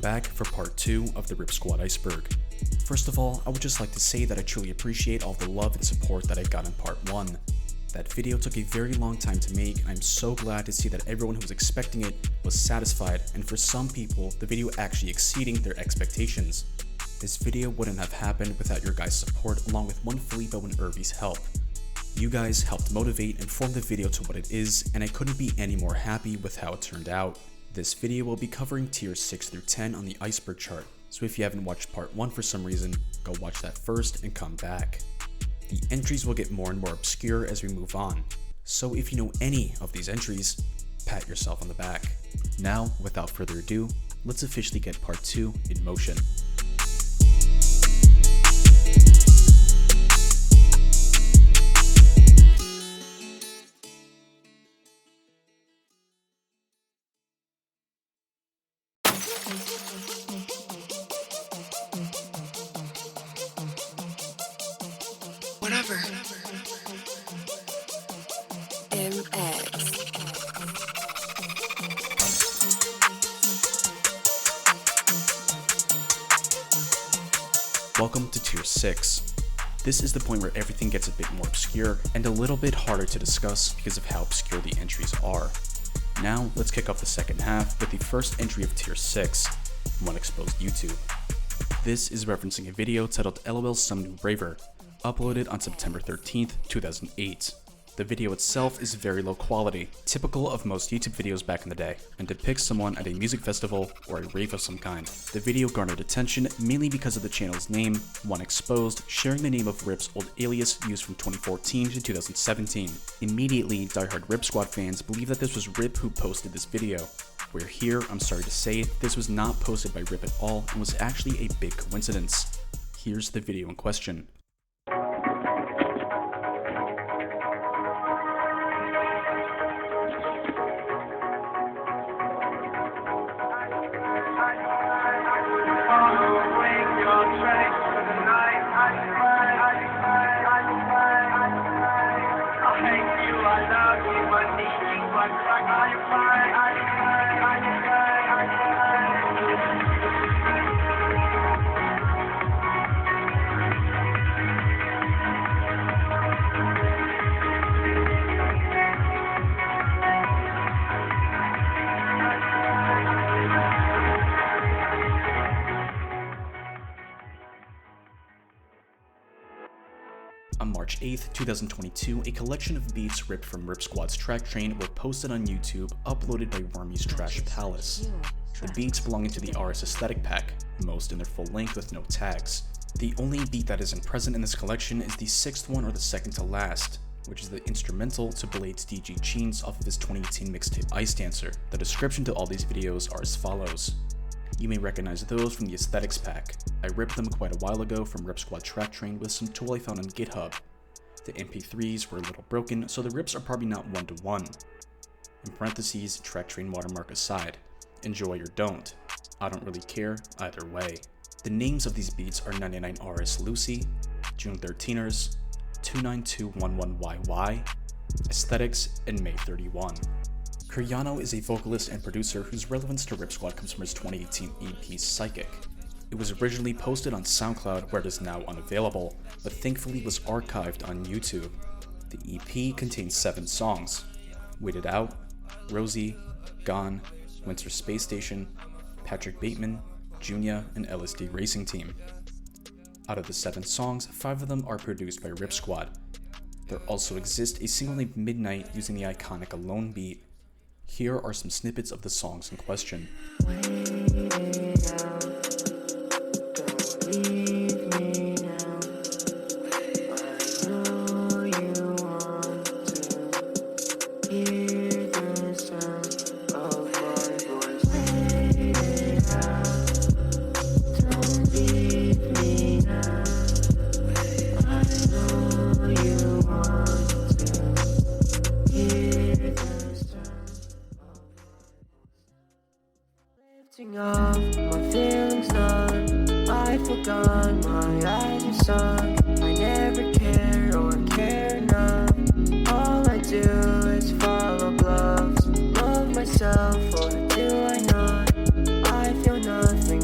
back for part 2 of the Ripsquad Iceberg. First of all, I would just like to say that I truly appreciate all the love and support that I got in part 1. That video took a very long time to make, and I'm so glad to see that everyone who was expecting it was satisfied, and for some people, the video actually exceeding their expectations. This video wouldn't have happened without your guys' support along with one Filippo and Irby's help. You guys helped motivate and form the video to what it is, and I couldn't be any more happy with how it turned out. This video will be covering tiers 6 through 10 on the iceberg chart, so if you haven't watched part 1 for some reason, go watch that first and come back. The entries will get more and more obscure as we move on, so if you know any of these entries, pat yourself on the back. Now, without further ado, let's officially get part 2 in motion. Whatever. MX. Welcome to tier 6. This is the point where everything gets a bit more obscure and a little bit harder to discuss because of how obscure the entries are. Now let's kick off the second half with the first entry of tier 6, One Exposed YouTube. This is referencing a video titled LOL Some New Braver, uploaded on September 13th, 2008. The video itself is very low quality, typical of most YouTube videos back in the day, and depicts someone at a music festival or a rave of some kind. The video garnered attention mainly because of the channel's name, One Exposed, sharing the name of Rip's old alias used from 2014 to 2017. Immediately, diehard Ripsquad fans believe that this was Rip who posted this video. Where here, I'm sorry to say, this was not posted by Rip at all and was actually a big coincidence. Here's the video in question. On March 8th, 2022, a collection of beats ripped from Ripsquad's track train were posted on YouTube, uploaded by Wormy's Trash Palace. The beats belonging to the RS Aesthetic pack, most in their full length with no tags. The only beat that isn't present in this collection is the 6th one or the second to last, which is the instrumental to Blade's DG Jeans off of his 2018 mixtape Ice Dancer. The description to all these videos are as follows. You may recognize those from the Aesthetics pack. I ripped them quite a while ago from Ripsquad Track Train with some tool I found on GitHub. The MP3s were a little broken, so the rips are probably not one-to-one. In parentheses, Track Train watermark aside. Enjoy or don't. I don't really care either way. The names of these beats are 99RS Lucy, June 13ers, 29211YY, Aesthetics, and May 31. Kuryano is a vocalist and producer whose relevance to Ripsquad comes from his 2018 EP Psychic. It was originally posted on SoundCloud where it is now unavailable, but thankfully was archived on YouTube. The EP contains 7 songs: Waited Out, Rosie, Gone, Winter Space Station, Patrick Bateman, Junia, and LSD Racing Team. Out of the 7 songs, 5 of them are produced by Ripsquad. There also exists a single named Midnight using the iconic Alone beat. Here are some snippets of the songs in question. My feelings numb, I forgot, my eyes are sunk. I never care or care enough. All I do is follow bluffs. Love myself, or do I not? I feel nothing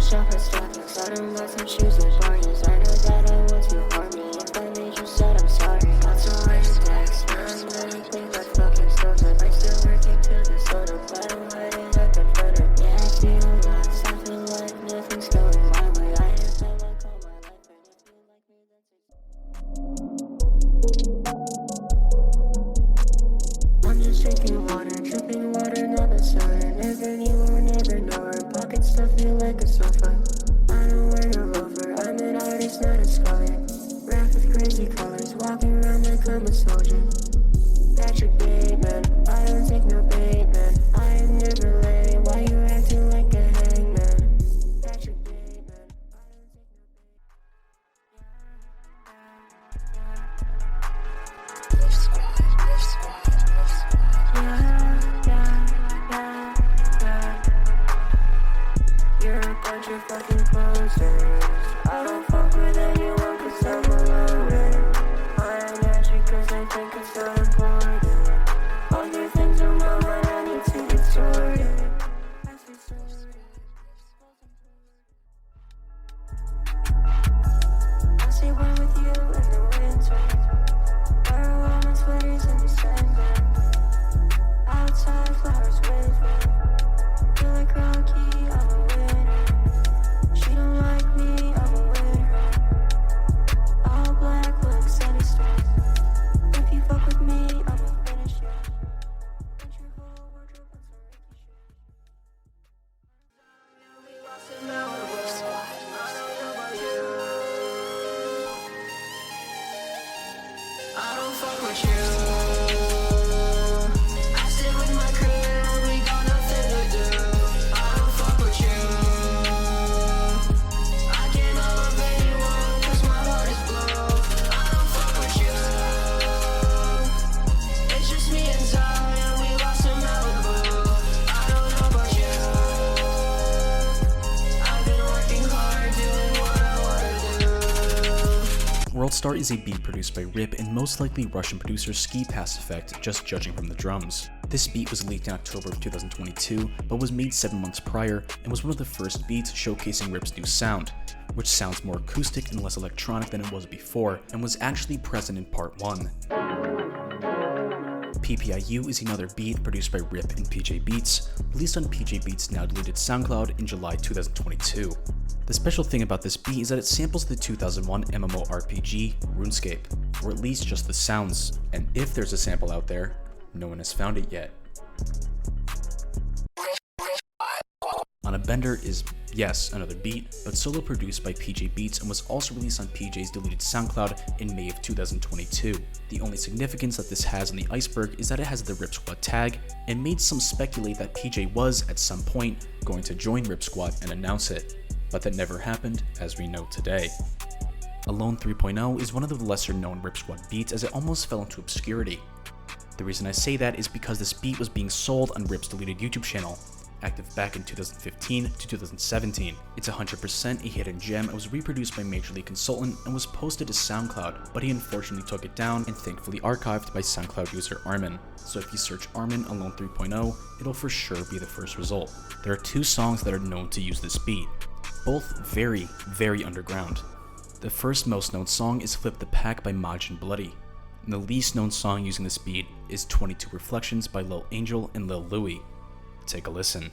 shop at Starbucks. I don't buy some shoes at Barnes. I know that I want to harm me. If I made you sad, I'm sorry. Got some way to text. Now I'm gonna think that fucking stuff. I'm still working till the sun up. I don't hide it up in front of. Yeah, I feel lost. I feel like nothing's going my way. I have felt like all my life, and if you like me, that's it. I'm just drinking water, dripping water, not the sun. Never knew or never know. Her pockets stuff me like a sofa. I don't wear no loafer. I'm an artist, not a scholar. Rap with crazy colors, walking around like I'm a soldier. Patrick Bateman, I don't take no bait, man. I am never late. Why you acting like a hangman? Patrick Bateman, I don't take no bait. You're a bunch of fucking posers. I don't fuck with anyone cause I'm alone. I ain't at you cause I think it's not important. All your things are my mind, I need to get sorted. I stay warm with you in the winter. Borrow all my sweaters in December. Outside flowers with me. Feel like Rocky, I'm a winner. She don't like me, I'm a winner. All black looks any stress. If you fuck with me, I'ma finish it. Put your whole wardrobe on some Ricky shit. We lost an hour. I don't know about you. I don't fuck with you. I sit with my crew, we got nothing to do. I don't fuck with you. I can't love anyone cause my heart is blue. I don't fuck with you. It's just me and Zion, we lost in Malibu. I don't know about you. I've been working hard, doing what I wanna do. Worldstar is a beat produced by Rip and most likely Russian producer Ski Pass Effect, just judging from the drums. This beat was leaked in October of 2022, but was made 7 months prior and was one of the first beats showcasing Rip's new sound, which sounds more acoustic and less electronic than it was before, and was actually present in part 1. PPIU is another beat produced by Rip and PJ Beats, released on PJ Beats' now deleted SoundCloud in July 2022. The special thing about this beat is that it samples the 2001 MMORPG RuneScape, or at least just the sounds, and if there's a sample out there, no one has found it yet. On a Bender is, yes, another beat, but solo produced by PJ Beats and was also released on PJ's deleted SoundCloud in May of 2022. The only significance that this has on the Iceberg is that it has the Ripsquad tag, and made some speculate that PJ was, at some point, going to join Ripsquad and announce it, but that never happened, as we know today. Alone 3.0 is one of the lesser known Ripsquad beats as it almost fell into obscurity. The reason I say that is because this beat was being sold on Rip's deleted YouTube channel, active back in 2015 to 2017. It's 100% a hidden gem. It was reproduced by Major League Consultant and was posted to SoundCloud, but he unfortunately took it down and thankfully archived by SoundCloud user Armin. So if you search Armin Alone 3.0, it'll for sure be the first result. There are 2 songs that are known to use this beat, both very, very underground. The first most known song is Flip the Pack by Majin Bloody, and the least known song using this beat is 22 Reflections by Lil Angel and Lil Louie. Take a listen.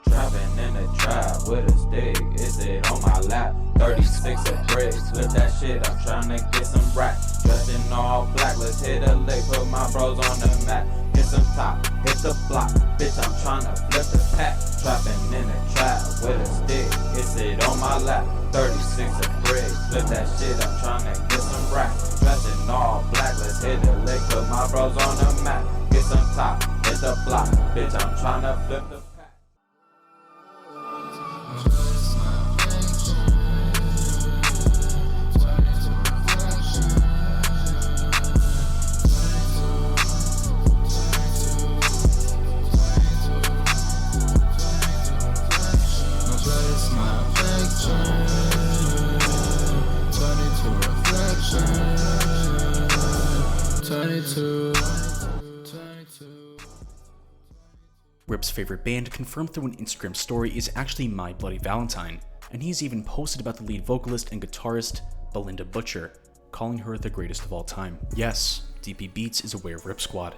Trapping in the trap with a stick, is it on my lap? 36 of bricks, flip that shit, I'm tryna get some racks. Dressed in all black, let's hit a lick, put my bros on the mat. Hit some top, hit the block, bitch I'm tryna flip the pack. Trapping in the trap with a stick, is it on my lap? 36 of bricks, flip that shit, I'm tryna get some racks. Dressed in all black, let's hit a lick, put my bros on the mat. Get some top, hit the block, bitch I'm tryna flip the pack. Rip's favorite band, confirmed through an Instagram story, is actually My Bloody Valentine, and he's even posted about the lead vocalist and guitarist, Belinda Butcher, calling her the greatest of all time. Yes, DP Beats is aware of Ripsquad,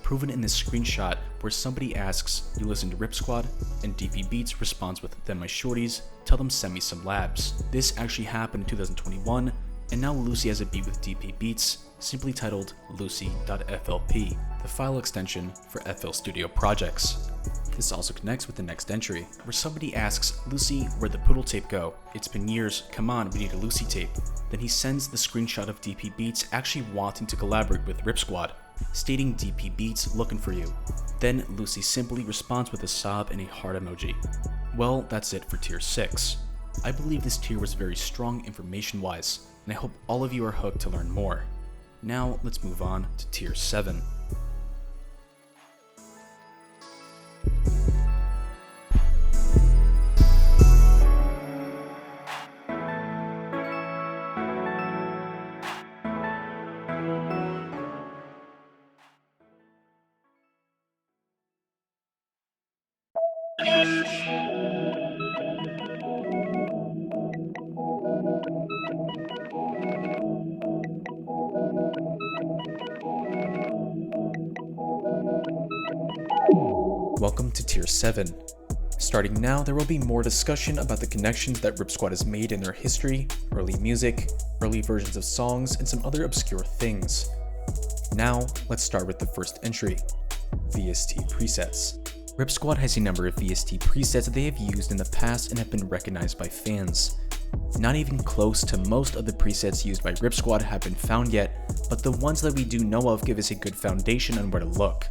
proven in this screenshot where somebody asks, "You listen to Ripsquad?" and DP Beats responds with, "Then my shorties, tell them send me some labs." This actually happened in 2021, and now Lucy has a beat with DP Beats, simply titled lucy.flp, the file extension for FL Studio projects. This also connects with the next entry, where somebody asks, "Lucy, where'd the poodle tape go? It's been years, come on, we need a Lucy tape." Then he sends the screenshot of DP Beats actually wanting to collaborate with Ripsquad, stating "DP Beats looking for you." Then Lucy simply responds with a sob and a heart emoji. Well, that's it for tier 6. I believe this tier was very strong information-wise, and I hope all of you are hooked to learn more. Now let's move on to tier 7. Welcome to tier 7. Starting now, there will be more discussion about the connections that Ripsquad has made in their history, early music, early versions of songs, and some other obscure things. Now, let's start with the first entry, VST presets. Ripsquad has a number of VST presets that they have used in the past and have been recognized by fans. Not even close to most of the presets used by Ripsquad have been found yet, but the ones that we do know of give us a good foundation on where to look,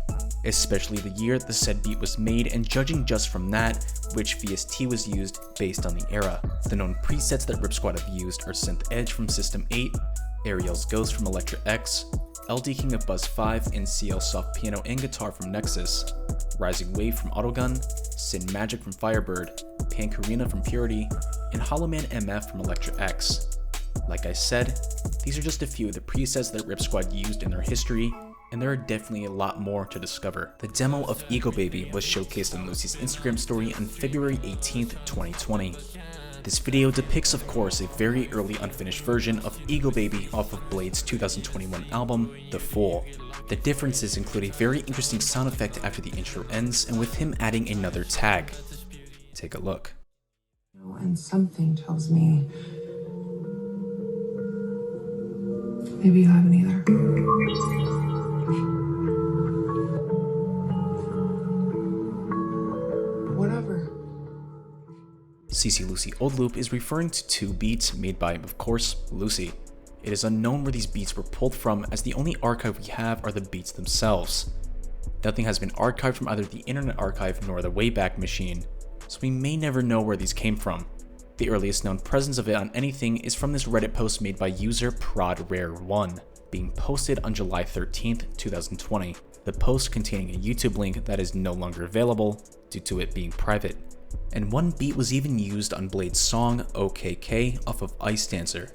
especially the year the said beat was made, and judging just from that, which VST was used based on the era. The known presets that Ripsquad have used are Synth Edge from System 8, Ariel's Ghost from Electra X, LD King of Buzz 5 and CL Soft Piano and Guitar from Nexus, Rising Wave from Autogun, Sin Magic from Firebird, Pankarina from Purity, and Hollowman MF from Electra X. Like I said, these are just a few of the presets that Ripsquad used in their history, and there are definitely a lot more to discover. The demo of Ego Baby was showcased on Lucy's Instagram story on February 18th, 2020. This video depicts, of course, a very early unfinished version of Ego Baby off of Blade's 2021 album, The Fool. The differences include a very interesting sound effect after the intro ends, and with him adding another tag. Take a look. And something tells me maybe you haven't either. Whatever. CC Lucy Old Loop is referring to two beats made by, of course, Lucy. It is unknown where these beats were pulled from, as the only archive we have are the beats themselves. Nothing has been archived from either the Internet Archive nor the Wayback Machine, so we may never know where these came from. The earliest known presence of it on anything is from this Reddit post made by user ProdRare1, being posted on July 13th, 2020. The post containing a YouTube link that is no longer available due to it being private. And one beat was even used on Blade's song OKK off of Ice Dancer.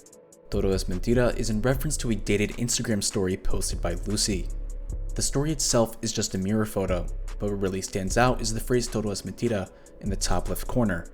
Todo es mentira is in reference to a dated Instagram story posted by Lucy. The story itself is just a mirror photo, but what really stands out is the phrase Todo es mentira in the top left corner,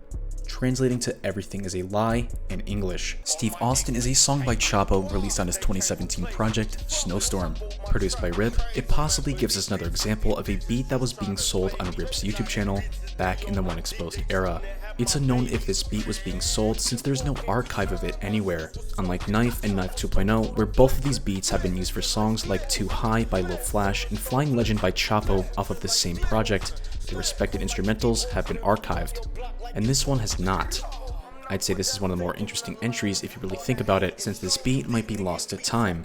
translating to "everything is a lie" in English. Steve Austin is a song by Chapo released on his 2017 project, Snowstorm. Produced by Rip, it possibly gives us another example of a beat that was being sold on Rip's YouTube channel back in the One Exposed era. It's unknown if this beat was being sold since there's no archive of it anywhere, unlike Knife and Knife 2.0, where both of these beats have been used for songs like Too High by Lil Flash and Flying Legend by Chapo off of the same project. The respective instrumentals have been archived, and this one has not. I'd say this is one of the more interesting entries if you really think about it, since this beat might be lost to time.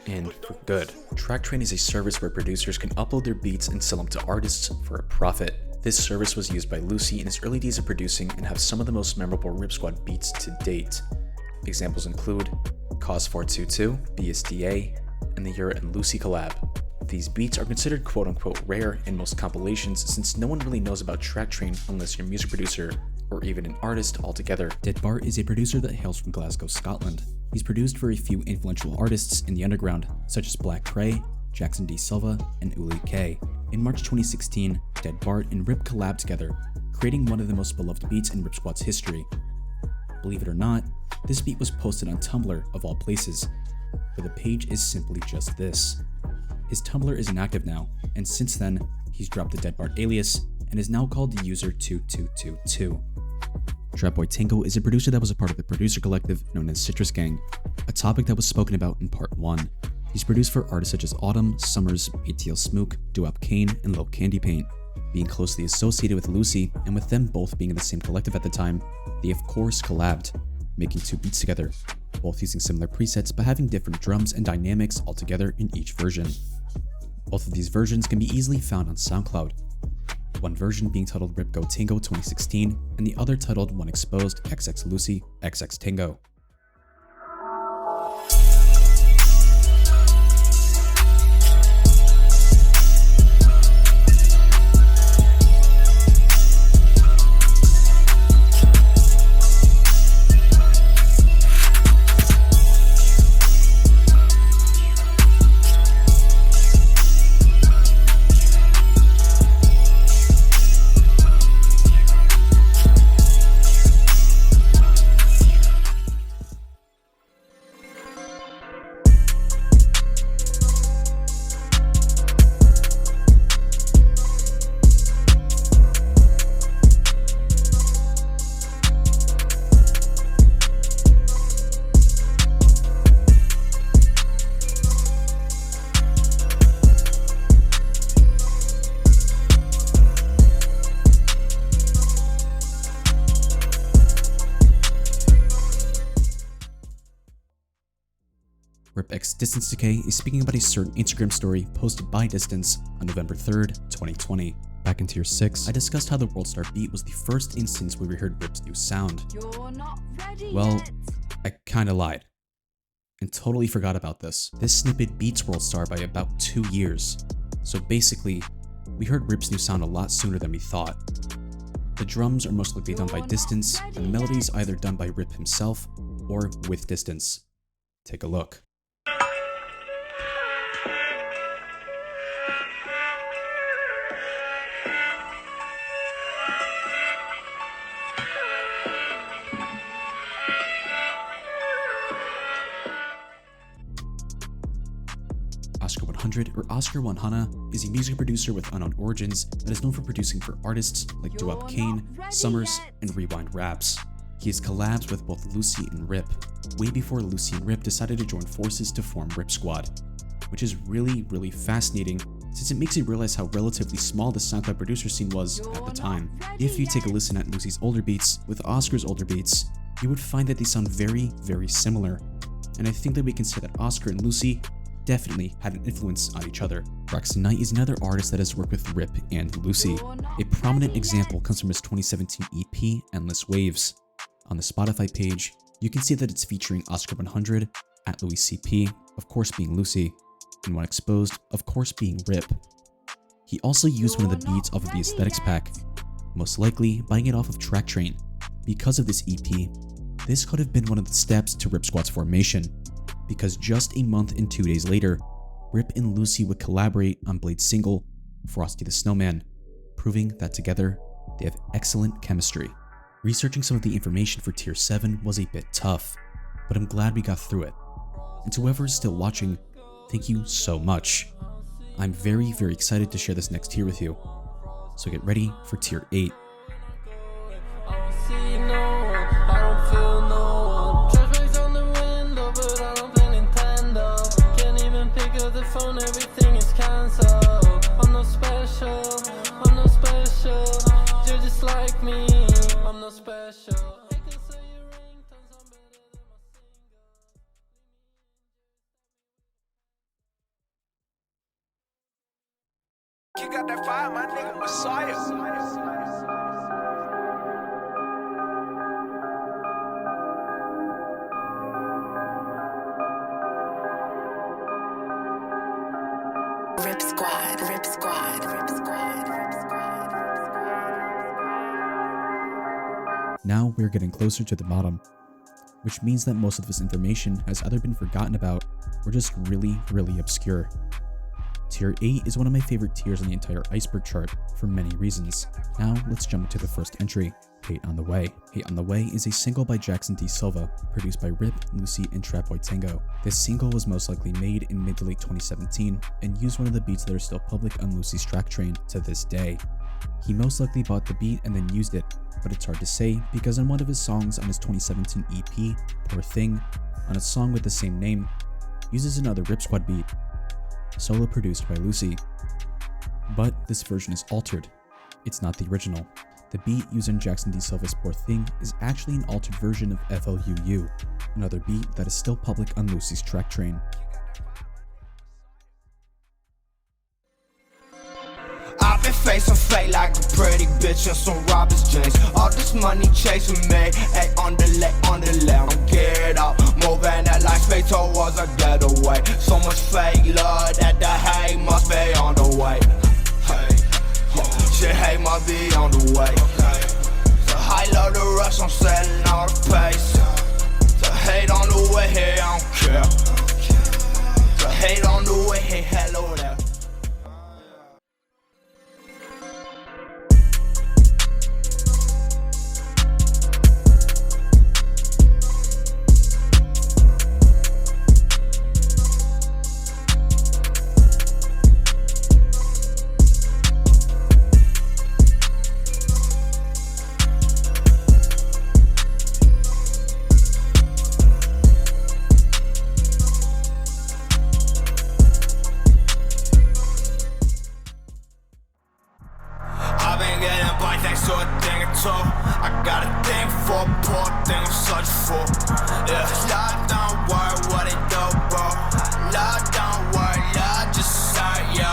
And for good. TrackTrain is a service where producers can upload their beats and sell them to artists for a profit. This service was used by Lucy in his early days of producing and have some of the most memorable Ripsquad beats to date. Examples include Cause 422, BSDA, and the Yura and Lucy collab. These beats are considered quote-unquote rare in most compilations since no one really knows about TrackTrain unless you're a music producer or even an artist altogether. Dead Bart is a producer that hails from Glasgow, Scotland. He's produced for a few influential artists in the underground, such as Black Cray, Jackson D. Silva, and Uli K. In March 2016, Dead Bart and Rip collabed together, creating one of the most beloved beats in Ripsquad's history. Believe it or not, this beat was posted on Tumblr of all places, where the page is simply just this. His Tumblr is inactive now, and since then, he's dropped the Dead Bart alias and is now called the user 2222. Trapboy Tango is a producer that was a part of the producer collective known as Citrus Gang, a topic that was spoken about in part 1. He's produced for artists such as Autumn, Summers, ATL Smook, Duap Kane, and Low Candy Paint. Being closely associated with Lucy, and with them both being in the same collective at the time, they of course collabed, making 2 beats together, both using similar presets but having different drums and dynamics altogether in each version. Both of these versions can be easily found on SoundCloud, one version being titled Rip Go Tango 2016 and the other titled One Exposed XX Lucy XX Tango. Rip X Distance Decay is speaking about a certain Instagram story posted by Distance on November 3rd, 2020. Back in Tier 6, I discussed how the World Star beat was the first instance where we heard Rip's new sound. You're not ready Well, yet. I kinda lied and totally forgot about this. This snippet beats World Star by about 2 years. So basically, we heard Rip's new sound a lot sooner than we thought. The drums are most likely done by Distance, and the melodies either done by Rip himself or with Distance. Take a look. Oscar 100, or Oscar 100, is a music producer with unknown origins that is known for producing for artists like Duap Kane, Summers, and Rewind Raps. He has collabs with both Lucy and Rip, way before Lucy and Rip decided to join forces to form Ripsquad, which is really fascinating since it makes you realize how relatively small the SoundCloud producer scene was at the time. If you take a listen at Lucy's older beats with Oscar's older beats, you would find that they sound very similar, and I think that we can say that Oscar and Lucy definitely had an influence on each other. Braxton Knight is another artist that has worked with Rip and Lucy. A prominent example comes from his 2017 EP, Endless Waves. On the Spotify page, you can see that it's featuring Oscar 100, at Louis CP, of course being Lucy, and One Exposed, of course being Rip. He also used one of the beats off of the Aesthetics pack, most likely buying it off of Track Train. Because of this EP, this could have been one of the steps to Ripsquad's formation, because just a month and 2 days later, Rip and Lucy would collaborate on Blade's single, Frosty the Snowman, proving that together, they have excellent chemistry. Researching some of the information for Tier 7 was a bit tough, but I'm glad we got through it. And to whoever is still watching, thank you so much. I'm very excited to share this next tier with you, so get ready for Tier 8. Everything is cancelled. I'm not special, I'm not special. You're just like me, I'm not special. You got that fire, my nigga Messiah. Ripsquad, Ripsquad, Ripsquad, Ripsquad. Now we're getting closer to the bottom, which means that most of this information has either been forgotten about or just really obscure. Tier 8 is one of my favorite tiers on the entire Iceberg chart for many reasons. Now let's jump into the first entry, Hate on the Way. Hate on the Way is a single by Jackson D. Silva, produced by Rip, Lucy, and Trapboy Tango. This single was most likely made in mid to late 2017 and used one of the beats that are still public on Lucy's track train to this day. He most likely bought the beat and then used it, but it's hard to say because on one of his songs on his 2017 EP, Poor Thing, on a song with the same name, uses another Ripsquad beat, solo produced by Lucy. But this version is altered. It's not the original. The beat used in Jackson D. Silva's Poor Thing is actually an altered version of FLUU, another beat that is still public on Lucy's track train. I've been facing fate like a pretty bitch in some Robert's jeans. All this money chasing me, ay, on the left, I'm geared up. Moving that like space towards a getaway. So much fake love that the hate must be on the way. Shit hate must be on the way. So high love the rush, I'm setting all the pace. So hate on the way, hey, I don't care. So hate on the way, hey, hello there. I got a thing for a poor thing I'm searching for. Yeah, love don't worry what it do, bro. Love don't worry, love just say yo.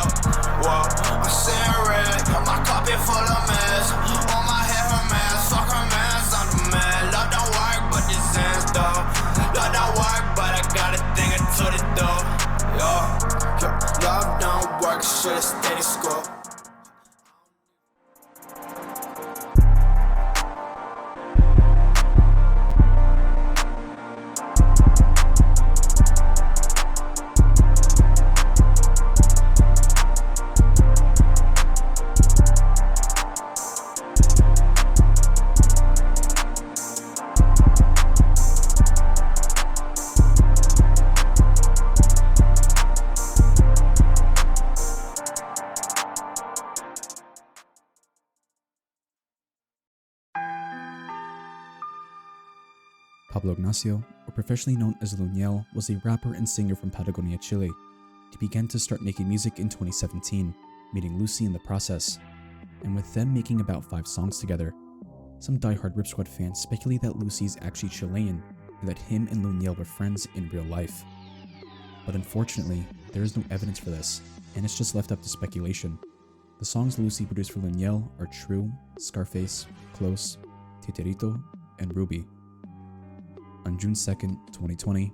Whoa, I'm seeing red, my cup is full of mess. On my head her man, fuck her man, I'm the man. Love don't work, but this ends though. Love don't work, but I got a thing to the door. Yo, love don't work, should've stayed in school. Pablo Ignacio, or professionally known as Luniel, was a rapper and singer from Patagonia, Chile. He began to start making music in 2017, meeting Lucy in the process, and with them making about 5 songs together. Some diehard Ripsquad fans speculate that Lucy is actually Chilean, and that him and Luniel were friends in real life. But unfortunately, there is no evidence for this, and it's just left up to speculation. The songs Lucy produced for Luniel are True, Scarface, Close, Titerito, and Ruby. On June 2nd, 2020,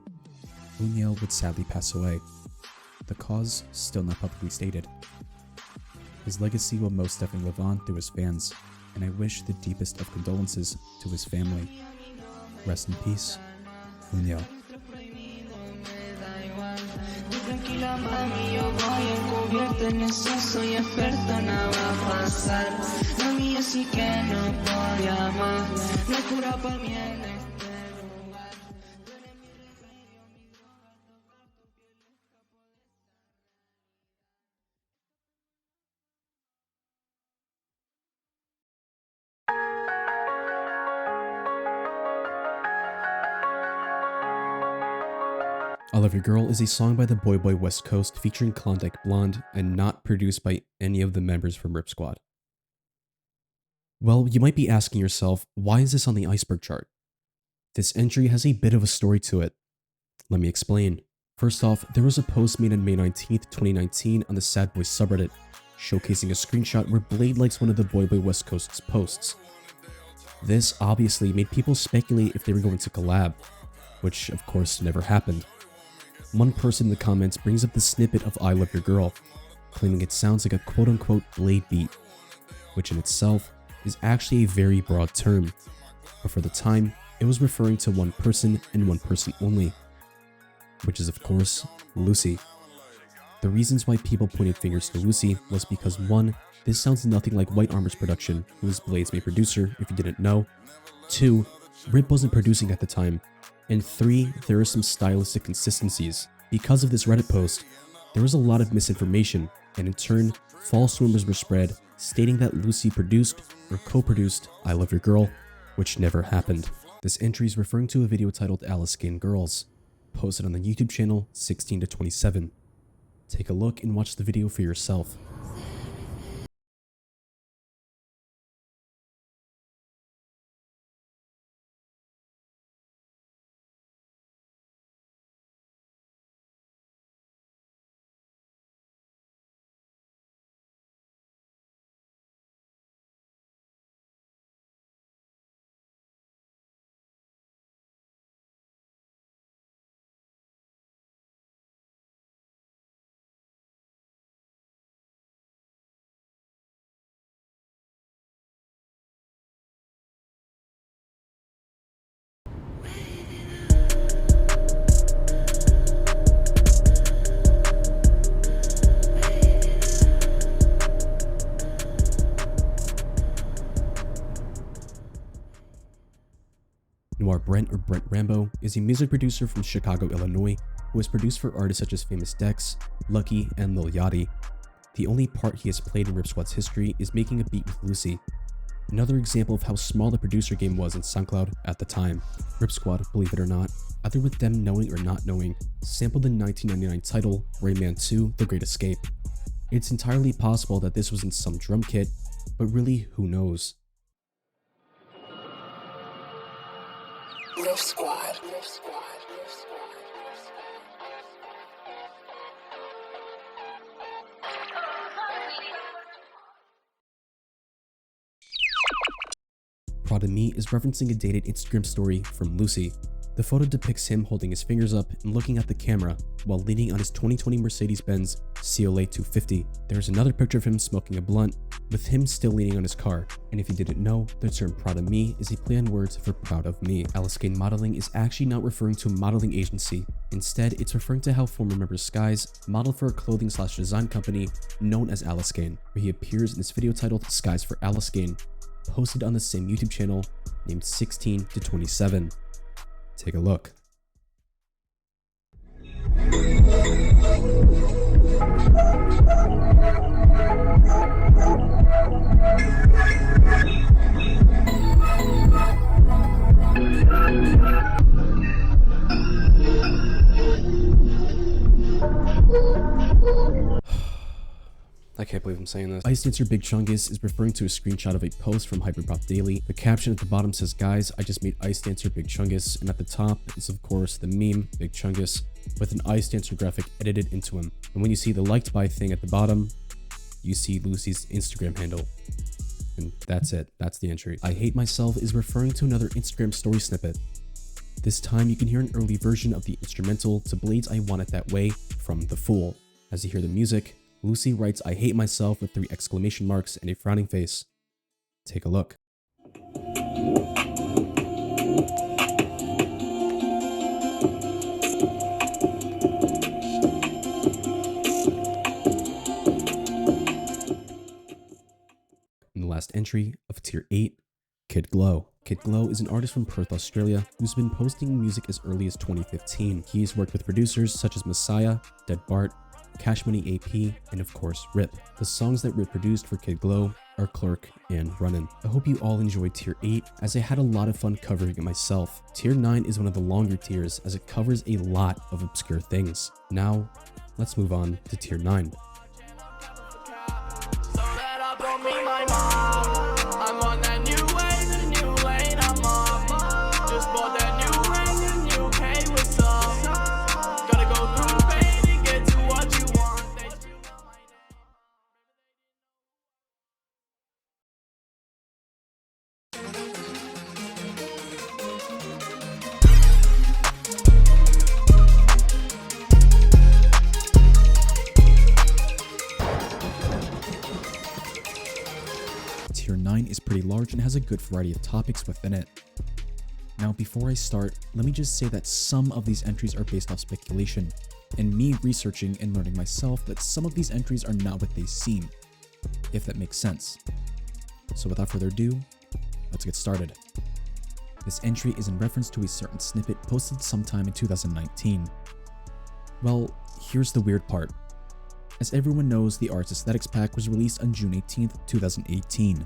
Luniel would sadly pass away. The cause still not publicly stated. His legacy will most definitely live on through his fans, and I wish the deepest of condolences to his family. Rest in peace, Luniel. Tranquila mami, yo voy encubierto en eso, soy experto, nada va a pasar. Lo mío sí que no voy a amar, no hay cura para mí en este lugar. Tú eres mi remedio, mi droga, tocar tu piel nunca puede estar. I Love Your Girl is a song by the Boy Boy West Coast featuring Klondike Blonde and not produced by any of the members from Ripsquad. Well, you might be asking yourself, why is this on the Iceberg chart? This entry has a bit of a story to it. Let me explain. First off, there was a post made on May 19th, 2019 on the Sad Boy subreddit, showcasing a screenshot where Blade likes one of the Boy Boy West Coast's posts. This obviously made people speculate if they were going to collab, which of course never happened. One person in the comments brings up the snippet of I Love Your Girl, claiming it sounds like a quote-unquote Blade beat, which in itself is actually a very broad term, but for the time, it was referring to one person and one person only, which is of course Lucy. The The reasons why people pointed fingers to Lucy was because 1. This sounds nothing like White Armor's production, who was Blade's main producer if you didn't know. 2. Rip wasn't producing at the time. And 3. There are some stylistic consistencies. Because of this Reddit post, there was a lot of misinformation, and in turn, false rumors were spread stating that Lucy produced or co-produced I Love Your Girl, which never happened. This entry is referring to a video titled Alaskan Girls, posted on the YouTube channel 16 to 27. Take a look and watch the video for yourself. Noir Brent, or Brent Rambo, is a music producer from Chicago, Illinois, who has produced for artists such as Famous Dex, Lucky, and Lil Yachty. The only part he has played in Ripsquad's history is making a beat with Lucy. Another example of how small the producer game was in SoundCloud at the time. Ripsquad, believe it or not, either with them knowing or not knowing, sampled the 1999 title Rayman 2: The Great Escape. It's entirely possible that this was in some drum kit, but really, who knows? Ripsquad. Proud of Me is referencing a dated Instagram story from Lucy. The photo depicts him holding his fingers up and looking at the camera while leaning on his 2020 Mercedes-Benz CLA 250. There's another picture of him smoking a blunt, with him still leaning on his car. And if you didn't know, the term Proud of Me is a play on words for Proud of Me. Alaskan Modeling is actually not referring to a modeling agency. Instead, it's referring to how former member Skies modeled for a clothing/design company known as Alaskan, where he appears in this video titled Skies for Alaskan, posted on the same YouTube channel named 16 to 27. Take a look. I can't believe I'm saying this. Ice Dancer Big Chungus is referring to a screenshot of a post from Hyperpop Daily. The caption at the bottom says, "Guys, I just made Ice Dancer Big Chungus," and at the top is of course the meme Big Chungus with an Ice Dancer graphic edited into him. And when you see the liked by thing at the bottom, you see Lucy's Instagram handle. And that's it. That's the entry. I Hate Myself is referring to another Instagram story snippet. This time you can hear an early version of the instrumental to Blade's I Want It That Way from The Fool. As you hear the music, Lucy writes "I hate myself" with 3 exclamation marks and a frowning face. Take a look. And the last entry of Tier 8, Kid Glow. Kid Glow is an artist from Perth, Australia, who's been posting music as early as 2015. He's worked with producers such as Messiah, Dead Bart, Cash Money AP, and of course Rip. The songs that Rip produced for Kid Glow are Clerk and Runnin'. I hope you all enjoyed Tier 8, as I had a lot of fun covering it myself. Tier 9 is one of the longer tiers, as it covers a lot of obscure things. Now, let's move on to Tier 9. Tier 9 is pretty large and has a good variety of topics within it. Now before I start, let me just say that some of these entries are based off speculation, and me researching and learning myself that some of these entries are not what they seem, if that makes sense. So without further ado, let's get started. This entry is in reference to a certain snippet posted sometime in 2019. Well, here's the weird part. As everyone knows, the Arts Aesthetics Pack was released on June 18th, 2018.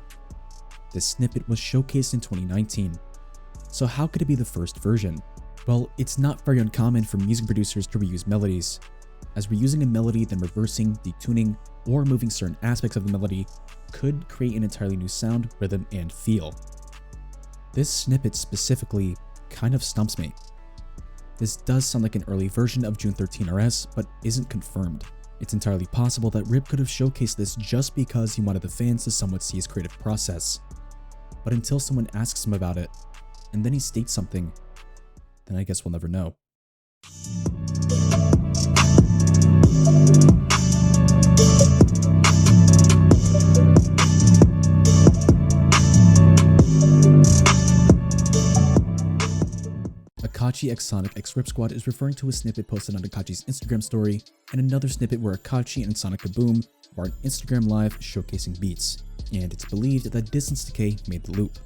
This snippet was showcased in 2019. So how could it be the first version? Well, it's not very uncommon for music producers to reuse melodies, as reusing a melody then reversing, detuning, or removing certain aspects of the melody could create an entirely new sound, rhythm, and feel. This snippet specifically kind of stumps me. This does sound like an early version of June 13 RS, but isn't confirmed. It's entirely possible that Rip could have showcased this just because he wanted the fans to somewhat see his creative process. But until someone asks him about it, and then he states something, then I guess we'll never know. Akachi x Sonic x Ripsquad is referring to a snippet posted on Akachi's Instagram story, and another snippet where Akachi and Sonic Kaboom are on Instagram Live showcasing beats, and it's believed that Distance Decay made the loop.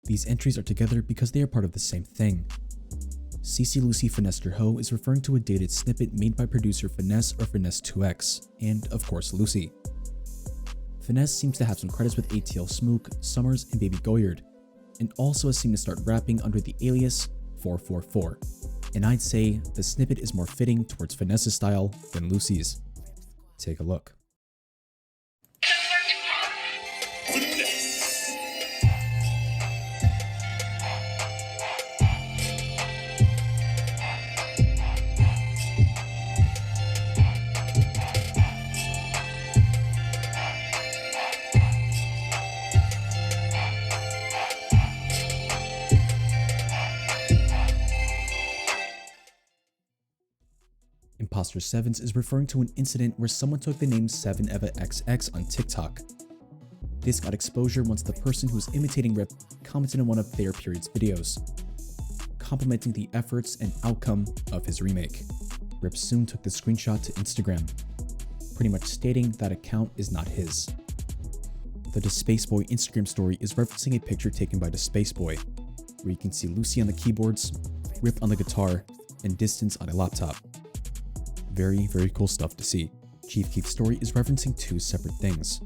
These entries are together because they are part of the same thing. CC Lucy Finesse Your Ho is referring to a dated snippet made by producer Finesse or Finesse2X, and of course Lucy. Finesse seems to have some credits with ATL Smook, Summers, and Baby Goyard, and also has seemed to start rapping under the alias 444, and I'd say the snippet is more fitting towards Finesse's style than Lucy's. Take a look. Imposter Sevens is referring to an incident where someone took the name 7EvaXX on TikTok. This got exposure once the person who was imitating Rip commented on one of their period's videos, complimenting the efforts and outcome of his remake. Rip soon took the screenshot to Instagram, pretty much stating that account is not his. The Spaceboy Instagram story is referencing a picture taken by Spaceboy, where you can see Lucy on the keyboards, Rip on the guitar, and Distance on a laptop. Very, very cool stuff to see. Chief Keef's story is referencing two separate things.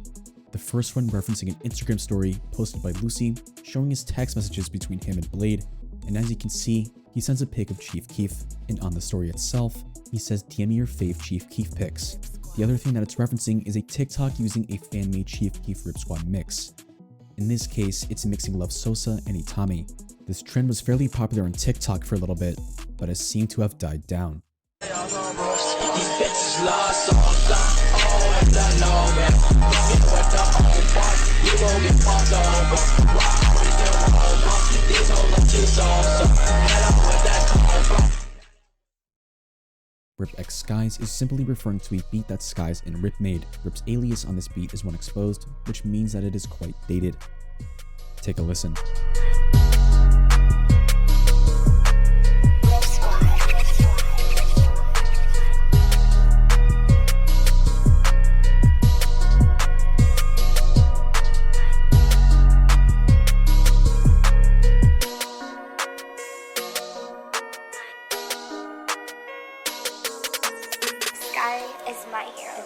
The first one referencing an Instagram story posted by Lucy showing his text messages between him and Blade, and as you can see, he sends a pic of Chief Keef, and on the story itself, he says DM me your fave Chief Keef pics. The other thing that it's referencing is a TikTok using a fan-made Chief Keef Ripsquad mix. In this case, it's mixing Love Sosa and Itami. This trend was fairly popular on TikTok for a little bit, but has seemed to have died down. These bitches lost, so I'm gone. Oh, and I know, man. Get with the whole part. You gon' get fucked over. Rock with them hoes. These hoes are too soft, so head up with that car. Rip X Skies is simply referring to a beat that Skies and Rip made. Rip's alias on this beat is One Exposed, which means that it is quite dated. Take a listen. is my hero.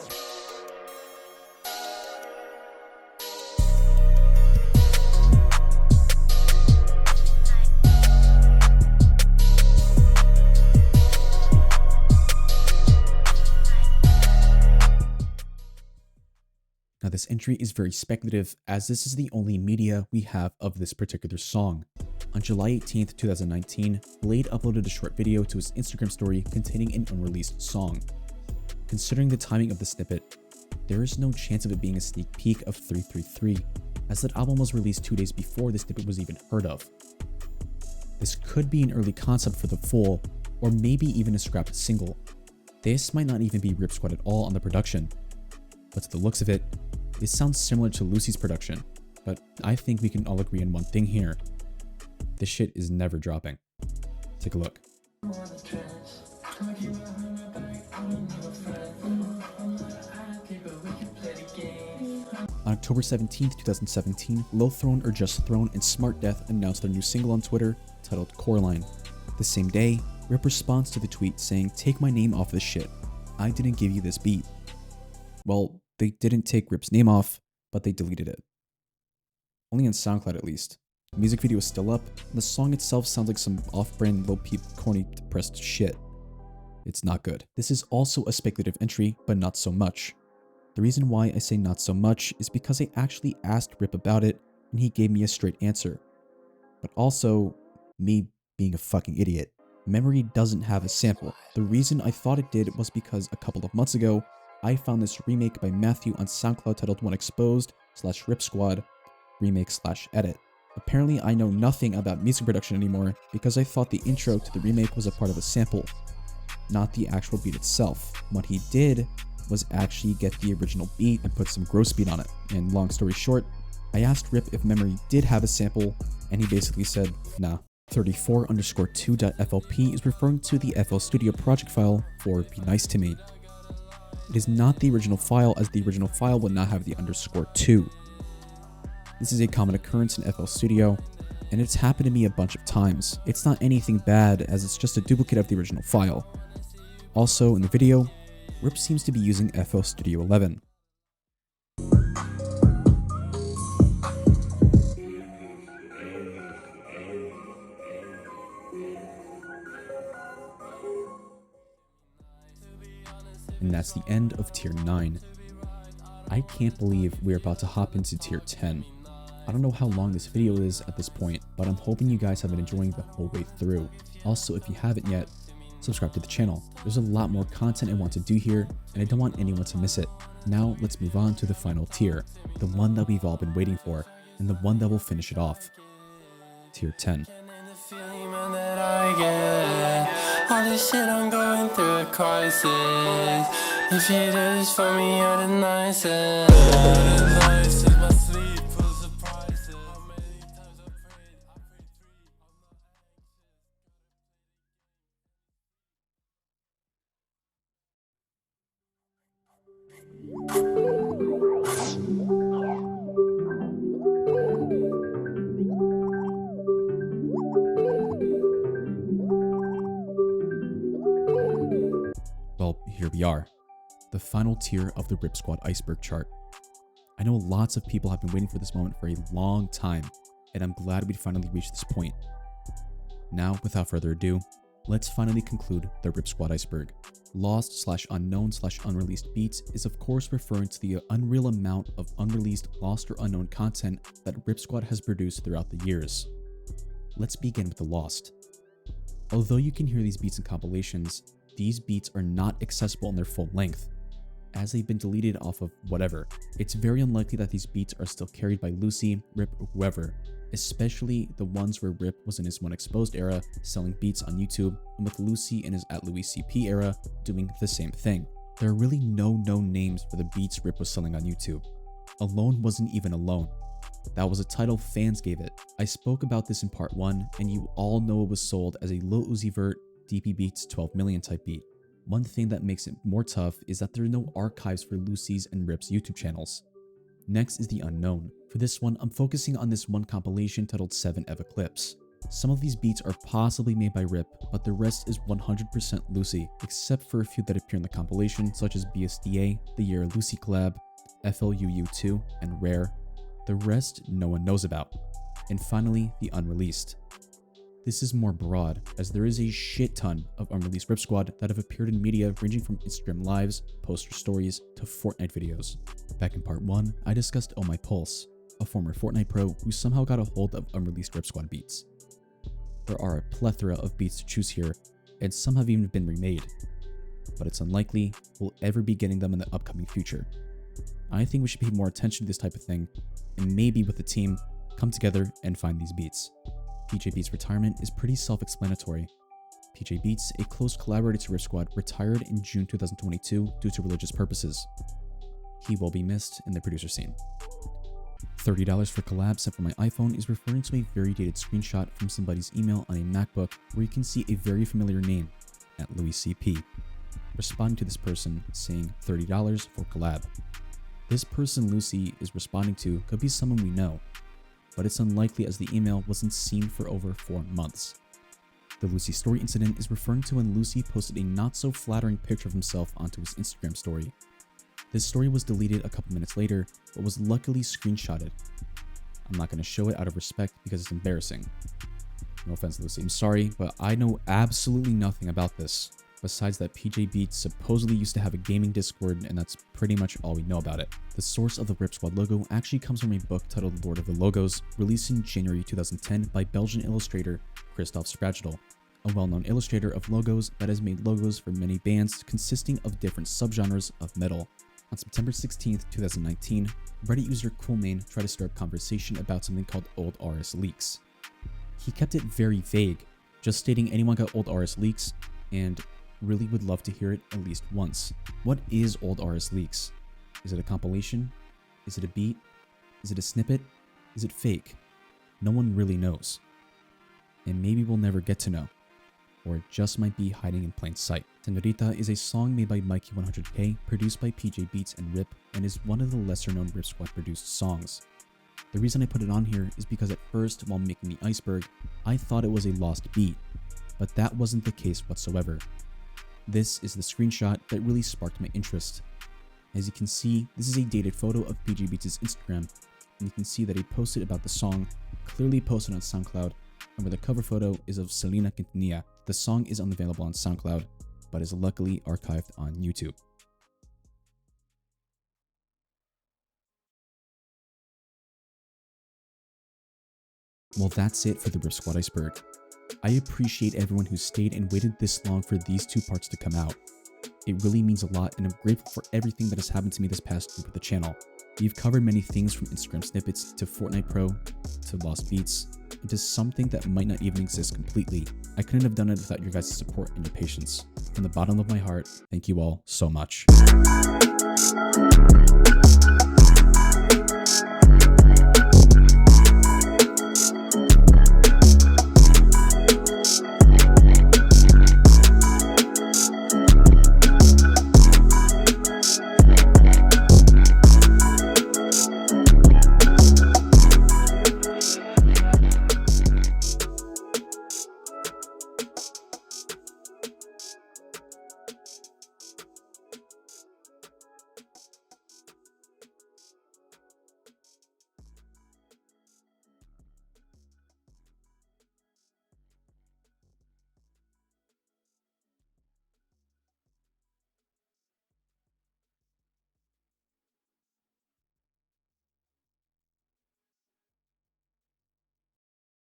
this entry is very speculative, as this is the only media we have of this particular song. On July 18th, 2019, Blade uploaded a short video to his Instagram story containing an unreleased song. Considering the timing of the snippet, there is no chance of it being a sneak peek of 333, as that album was released 2 days before the snippet was even heard of. This could be an early concept for the full, or maybe even a scrapped single. This might not even be Ripsquad at all on the production. But to the looks of it, this sounds similar to Lucy's production, but I think we can all agree on one thing here. This shit is never dropping. Take a look. On October 17th, 2017, Low Throne or Just Throne and Smart Death announced their new single on Twitter, titled Coraline. The same day, Rip responds to the tweet saying, "Take my name off this shit. I didn't give you this beat." Well, they didn't take Rip's name off, but they deleted it. Only on SoundCloud at least. The music video is still up, and the song itself sounds like some off-brand, low-peep, corny, depressed shit. It's not good. This is also a speculative entry, but not so much. The reason why I say not so much is because I actually asked Rip about it, and he gave me a straight answer. But also, me being a fucking idiot. Memory doesn't have a sample. The reason I thought it did was because a couple of months ago, I found this remake by Matthew on SoundCloud titled OneExposed/Ripsquad remake/edit. Apparently I know nothing about music production anymore because I thought the intro to the remake was a part of a sample, not the actual beat itself. What he did was actually get the original beat and put some gross beat on it. And long story short, I asked Rip if Memory did have a sample, and he basically said, nah. 34_2.flp is referring to the FL Studio project file for Be Nice to Me. It is not the original file, as the original file would not have the _2. This is a common occurrence in FL Studio, and it's happened to me a bunch of times. It's not anything bad, as it's just a duplicate of the original file. Also, in the video, Rip seems to be using FL Studio 11. And that's the end of Tier 9. I can't believe we're about to hop into Tier 10. I don't know how long this video is at this point, but I'm hoping you guys have been enjoying the whole way through. Also, if you haven't yet, subscribe to the channel. There's a lot more content I want to do here, and I don't want anyone to miss it. Now, let's move on to the final tier, the one that we've all been waiting for, and the one that will finish it off. Tier 10. All this shit I'm going through a crisis. If you do this for me, you're the nicest. My sleep full surprises. How many times I prayed, Well, here we are, the final tier of the Ripsquad Iceberg chart. I know lots of people have been waiting for this moment for a long time, and I'm glad we finally reached this point. Now, without further ado, let's finally conclude the Ripsquad Iceberg. Lost/unknown/unreleased beats is of course referring to the unreal amount of unreleased, lost, or unknown content that Ripsquad has produced throughout the years. Let's begin with the lost. Although you can hear these beats in compilations, these beats are not accessible in their full length, as they've been deleted off of whatever. It's very unlikely that these beats are still carried by Lucy, Rip, or whoever, especially the ones where Rip was in his OneExposed era selling beats on YouTube, and with Lucy in his @LouisCP era doing the same thing. There are really no known names for the beats Rip was selling on YouTube. Alone wasn't even Alone. That was a title fans gave it. I spoke about this in part 1, and you all know it was sold as a Lil Uzi Vert DP Beats 12 million type beat. One thing that makes it more tough is that there are no archives for Lucy's and Rip's YouTube channels. Next is the unknown. For this one, I'm focusing on this one compilation titled 7 Eva Clips. Some of these beats are possibly made by Rip, but the rest is 100% Lucy, except for a few that appear in the compilation, such as BSDA, the Year Lucy collab, FLUU2, and Rare. The rest no one knows about. And finally, the unreleased. this is more broad, as there is a shit ton of unreleased Ripsquad that have appeared in media ranging from Instagram lives, poster stories, to Fortnite videos. Back in part 1, I discussed Oh My Pulse, a former Fortnite pro who somehow got a hold of unreleased Ripsquad beats. There are a plethora of beats to choose here, and some have even been remade, but it's unlikely we'll ever be getting them in the upcoming future. I think we should pay more attention to this type of thing, and maybe with the team, come together and find these beats. PJ Beats' retirement is pretty self-explanatory. PJ Beats, a close collaborator to Ripsquad, retired in June 2022 due to religious purposes. He will be missed in the producer scene. $30 for collab sent from my iPhone is referring to a very dated screenshot from somebody's email on a MacBook where you can see a very familiar name, at Louis CP, responding to this person saying $30 for collab. This person Lucy is responding to could be someone we know, but it's unlikely as the email wasn't seen for over 4 months. The Lucy story incident is referring to when Lucy posted a not so flattering picture of himself onto his Instagram story. This story was deleted a couple minutes later, but was luckily screenshotted. I'm not going to show it out of respect because it's embarrassing. No offense, Lucy, I'm sorry, but I know absolutely nothing about this, besides that PJ Beats supposedly used to have a gaming Discord, and that's pretty much all we know about it. The source of the Ripsquad logo actually comes from a book titled Lord of the Logos, released in January 2010 by Belgian illustrator Christophe Speculative, a well-known illustrator of logos that has made logos for many bands consisting of different subgenres of metal. On September 16th, 2019, Reddit user Coolmane tried to start a conversation about something called old RS leaks. He kept it very vague, just stating anyone got old RS leaks, and really would love to hear it at least once. What is old RS leaks? Is it a compilation? Is it a beat? Is it a snippet? Is it fake? No one really knows. And maybe we'll never get to know. Or it just might be hiding in plain sight. Senorita is a song made by Mikey100K, produced by PJ Beats and Rip, and is one of the lesser known Ripsquad produced songs. The reason I put it on here is because at first, while making the Iceberg, I thought it was a lost beat, but that wasn't the case whatsoever. This is the screenshot that really sparked my interest. As you can see, this is a dated photo of PJ Beats' Instagram, and you can see that he posted about the song, clearly posted on SoundCloud, and where the cover photo is of Selena Quintanilla. The song is unavailable on SoundCloud, but is luckily archived on YouTube. Well, that's it for the Ripsquad Iceberg. I appreciate everyone who stayed and waited this long for these 2 parts to come out. It really means a lot, and I'm grateful for everything that has happened to me this past week with the channel. We've covered many things from Instagram snippets to Fortnite Pro to Lost Beats, into something that might not even exist completely. I couldn't have done it without your guys' support and your patience. From the bottom of my heart, thank you all so much.